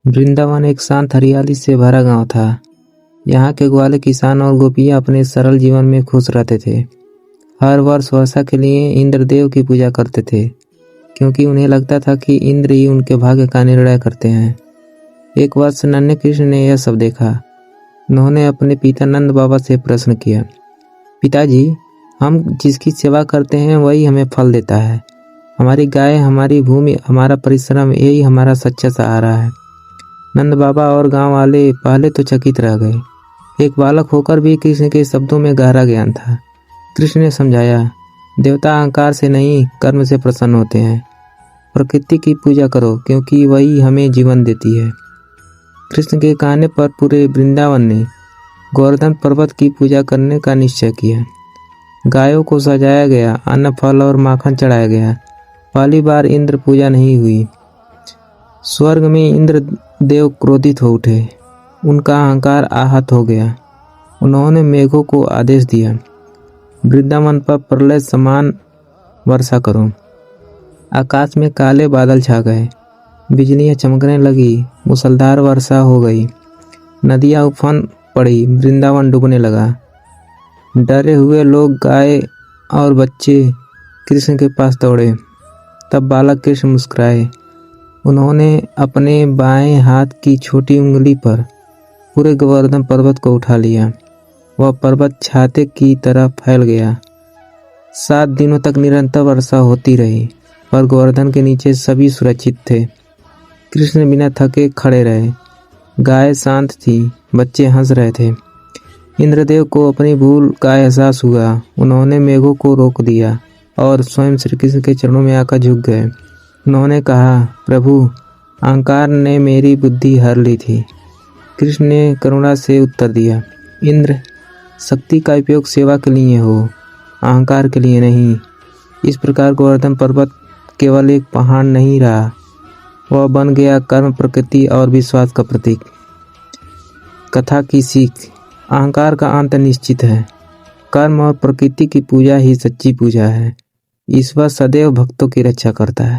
वृंदावन एक शांत हरियाली से भरा गांव था। यहाँ के ग्वाले किसान और गोपियाँ अपने सरल जीवन में खुश रहते थे। हर वर्ष वर्षा के लिए इंद्रदेव की पूजा करते थे, क्योंकि उन्हें लगता था कि इंद्र ही उनके भाग्य का निर्णय करते हैं। एक वर्ष नन्हे कृष्ण ने यह सब देखा। उन्होंने अपने पिता नंद बाबा से प्रश्न किया, पिताजी, हम जिसकी सेवा करते हैं वही हमें फल देता है। हमारी गाय, हमारी भूमि, हमारा परिश्रम, यही हमारा सच्चा सहारा है। नंद बाबा और गांव वाले पहले तो चकित रह गए। एक बालक होकर भी कृष्ण के शब्दों में गहरा ज्ञान था। कृष्ण ने समझाया, देवता अहंकार से नहीं, कर्म से प्रसन्न होते हैं। प्रकृति की पूजा करो, क्योंकि वही हमें जीवन देती है। कृष्ण के कहने पर पूरे वृंदावन ने गोवर्धन पर्वत की पूजा करने का निश्चय किया। गायों को सजाया गया, अन्न, फल और माखन चढ़ाया गया। पहली बार इंद्र पूजा नहीं हुई। स्वर्ग में इंद्र देव क्रोधित हो उठे। उनका अहंकार आहत हो गया। उन्होंने मेघों को आदेश दिया, वृंदावन पर प्रलय समान वर्षा करो। आकाश में काले बादल छा गए, बिजलियां चमकने लगी, मूसलाधार वर्षा हो गई, नदियां उफान पड़ी, वृंदावन डूबने लगा। डरे हुए लोग, गाय और बच्चे कृष्ण के पास दौड़े। तब बालक कृष्ण मुस्कुराए। उन्होंने अपने बाएं हाथ की छोटी उंगली पर पूरे गोवर्धन पर्वत को उठा लिया। वह पर्वत छाते की तरह फैल गया। 7 दिनों तक निरंतर वर्षा होती रही, पर गोवर्धन के नीचे सभी सुरक्षित थे। कृष्ण बिना थके खड़े रहे। गाय शांत थी, बच्चे हंस रहे थे। इंद्रदेव को अपनी भूल का एहसास हुआ। उन्होंने मेघों को रोक दिया और स्वयं श्री कृष्ण के चरणों में आकर झुक गए। उन्होंने कहा, प्रभु, अहंकार ने मेरी बुद्धि हर ली थी। कृष्ण ने करुणा से उत्तर दिया, इंद्र, शक्ति का उपयोग सेवा के लिए हो, अहंकार के लिए नहीं। इस प्रकार गोवर्धन पर्वत केवल एक पहाड़ नहीं रहा, वह बन गया कर्म, प्रकृति और विश्वास का प्रतीक। कथा की सीख, अहंकार का अंत निश्चित है। कर्म और प्रकृति की पूजा ही सच्ची पूजा है। ईश्वर सदैव भक्तों की रक्षा करता है।